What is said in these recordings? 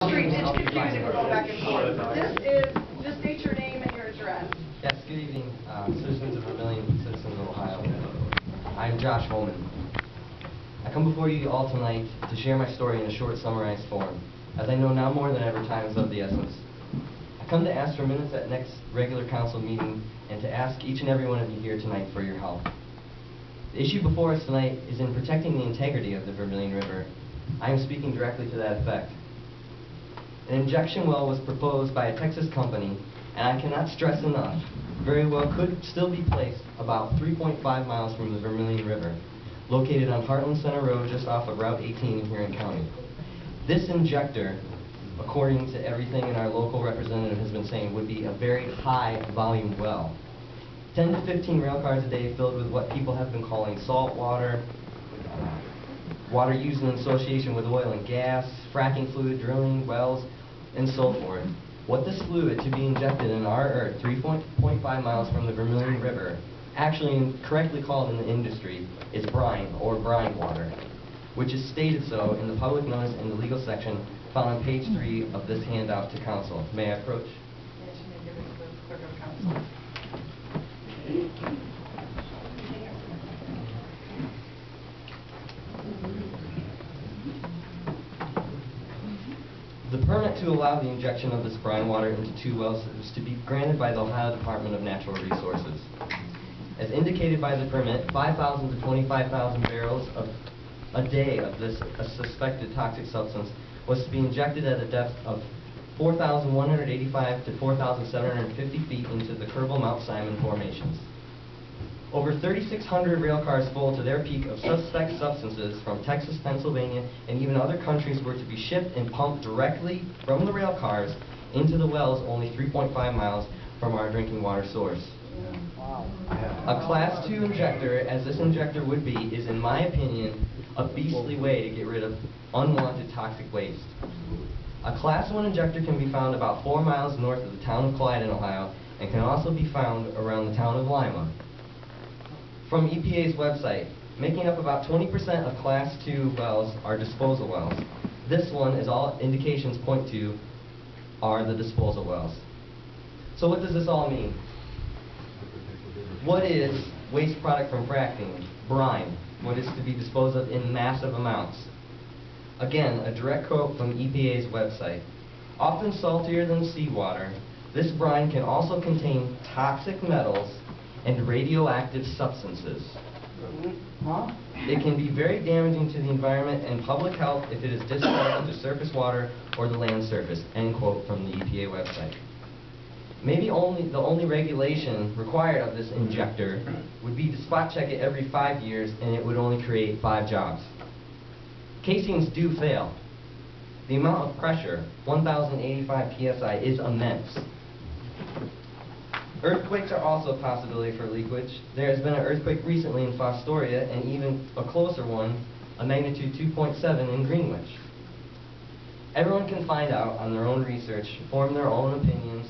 Street, it's confusing, we're going back and forth. Just state your name and your address. Yes, good evening, citizens of Vermilion, citizens of Ohio. I'm Josh Hohman. I come before you all tonight to share my story in a short summarized form, as I know now more than ever time is of the essence. I come to ask for minutes at next regular council meeting and to ask each and every one of you here tonight for your help. The issue before us tonight is in protecting the integrity of the Vermilion River. I am speaking directly to that effect. An injection well was proposed by a Texas company, and I cannot stress enough, very well could still be placed about 3.5 miles from the Vermilion River, located on Heartland Center Road just off of Route 18 in Huron County. This injector, according to everything in our local representative has been saying, would be a very high volume well. 10 to 15 rail cars a day filled with what people have been calling salt water, water used in association with oil and gas, fracking fluid, drilling, wells, and so forth. What this fluid to be injected in our earth 3.5 miles from the Vermilion River, actually correctly called in the industry, is brine or brine water, which is stated so in the public notice in the legal section found on page 3 of this handout to council. May I approach? Yes, you may give it to the clerk of council. The permit to allow the injection of this brine water into 2 wells is to be granted by the Ohio Department of Natural Resources. As indicated by the permit, 5,000 to 25,000 barrels a day of this suspected toxic substance was to be injected at a depth of 4,185 to 4,750 feet into the Kerbal Mount Simon formations. Over 3,600 rail cars full to their peak of suspect substances from Texas, Pennsylvania, and even other countries were to be shipped and pumped directly from the rail cars into the wells only 3.5 miles from our drinking water source. Wow. A Class 2 injector, as this injector would be, is in my opinion a beastly way to get rid of unwanted toxic waste. A Class 1 injector can be found about 4 miles north of the town of Clyde in Ohio and can also be found around the town of Lima. From EPA's website, making up about 20% of Class 2 wells are disposal wells. This one, as all indications point to, are the disposal wells. So what does this all mean? What is waste product from fracking? Brine. What is to be disposed of in massive amounts? Again, a direct quote from EPA's website. Often saltier than seawater, this brine can also contain toxic metals and radioactive substances. It can be very damaging to the environment and public health if it is discharged into surface water or the land surface, end quote from the EPA website. Maybe the only regulation required of this injector would be to spot check it every 5 years, and it would only create 5 jobs. Casings do fail. The amount of pressure, 1,085 psi, is immense. Earthquakes are also a possibility for leakage. There has been an earthquake recently in Fostoria, and even a closer one, a magnitude 2.7 in Greenwich. Everyone can find out on their own research, form their own opinions,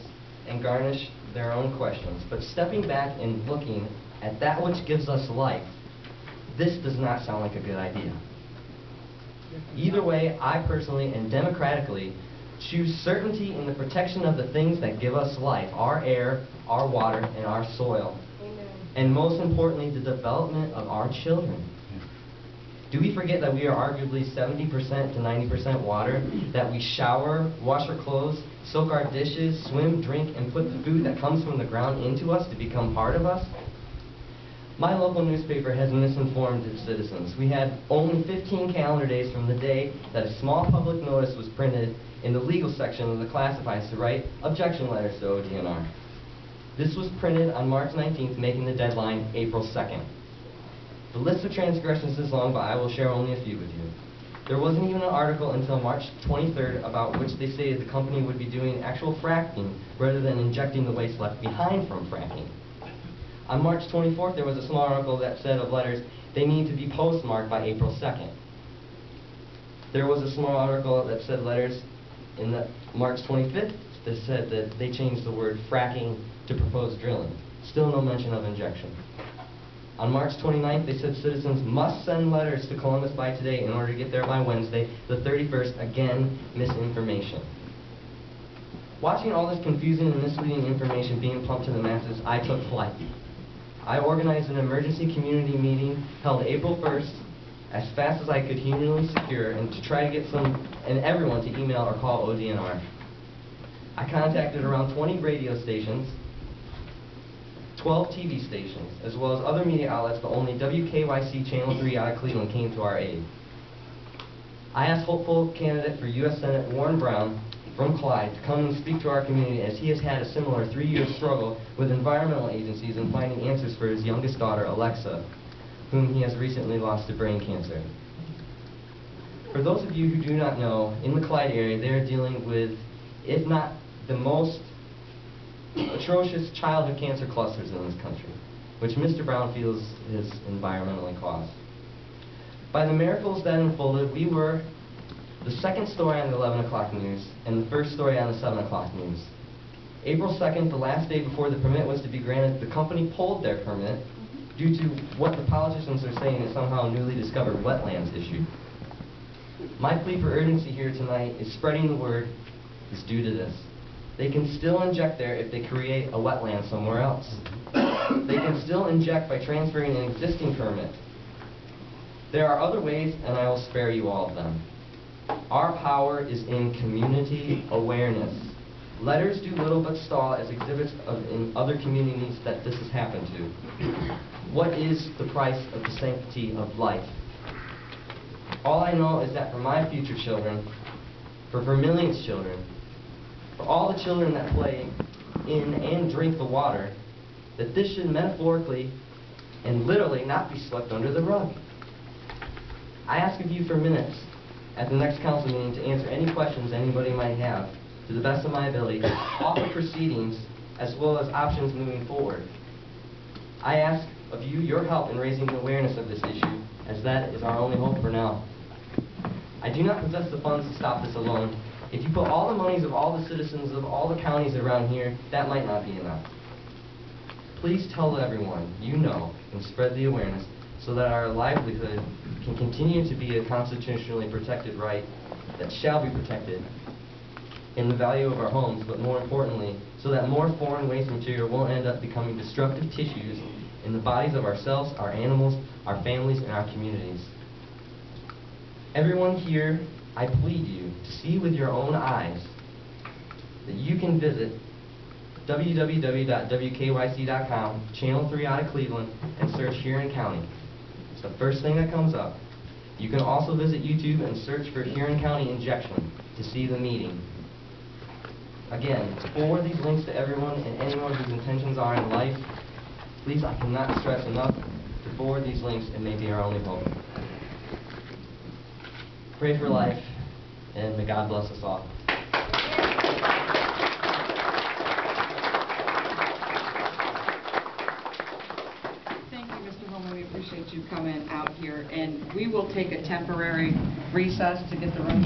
and garnish their own questions. But stepping back and looking at that which gives us life, this does not sound like a good idea. Either way, I personally and democratically choose certainty in the protection of the things that give us life, our air, our water, and our soil. Amen. And most importantly, the development of our children. Do we forget that we are arguably 70% to 90% water, that we shower, wash our clothes, soak our dishes, swim, drink, and put the food that comes from the ground into us to become part of us? My local newspaper has misinformed its citizens. We had only 15 calendar days from the day that a small public notice was printed in the legal section of the classifieds to write objection letters to Ohiodnr. This was printed on March 19th, making the deadline April 2nd. The list of transgressions is long, but I will share only a few with you. There wasn't even an article until March 23rd about which they stated the company would be doing actual fracking rather than injecting the waste left behind from fracking. On March 24th, there was a small article that said of letters, they need to be postmarked by April 2nd. There was a small article that said letters in the March 25th that said that they changed the word fracking to proposed drilling. Still no mention of injection. On March 29th, they said citizens must send letters to Columbus by today in order to get there by Wednesday, the 31st. Again, misinformation. Watching all this confusing and misleading information being pumped to the masses, I took flight. I organized an emergency community meeting held April 1st as fast as I could humanly secure and to try to get everyone to email or call ODNR. I contacted around 20 radio stations, 12 TV stations, as well as other media outlets, but only WKYC Channel 3 out of Cleveland came to our aid. I asked hopeful candidate for U.S. Senate Warren Brown from Clyde to come and speak to our community, as he has had a similar 3-year struggle with environmental agencies in finding answers for his youngest daughter, Alexa, whom he has recently lost to brain cancer. For those of you who do not know, in the Clyde area, they are dealing with, if not the most atrocious childhood cancer clusters in this country, which Mr. Brown feels is environmentally caused. By the miracles that unfolded, we were the second story on the 11 o'clock news and the first story on the 7 o'clock news. April 2nd, the last day before the permit was to be granted, the company pulled their permit due to what the politicians are saying is somehow a newly discovered wetlands issue. My plea for urgency here tonight is spreading the word is due to this. They can still inject there if they create a wetland somewhere else. They can still inject by transferring an existing permit. There are other ways, and I will spare you all of them. Our power is in community awareness. Letters do little but stall as exhibits in other communities that this has happened to. What is the price of the sanctity of life? All I know is that for my future children, for Vermilion's children, for all the children that play in and drink the water, that this should metaphorically and literally not be swept under the rug. I ask of you for minutes at the next council meeting to answer any questions anybody might have, to the best of my ability, offer proceedings as well as options moving forward. I ask of you your help in raising the awareness of this issue, as that is our only hope for now. I do not possess the funds to stop this alone. If you put all the monies of all the citizens of all the counties around here, that might not be enough. Please tell everyone you know and spread the awareness so that our livelihood can continue to be a constitutionally protected right that shall be protected in the value of our homes, but more importantly, so that more foreign waste material won't end up becoming destructive tissues in the bodies of ourselves, our animals, our families, and our communities. Everyone here, I plead you to see with your own eyes that you can visit www.wkyc.com, Channel 3 out of Cleveland, and search Huron County. It's the first thing that comes up. You can also visit YouTube and search for Huron County Injection to see the meeting. Again, forward these links to everyone and anyone whose intentions are in life. Please, I cannot stress enough to forward these links. It may be our only hope. Pray for life, and may God bless us all. Thank you, Mr. Hohman. We appreciate you coming out here, and we will take a temporary recess to get the room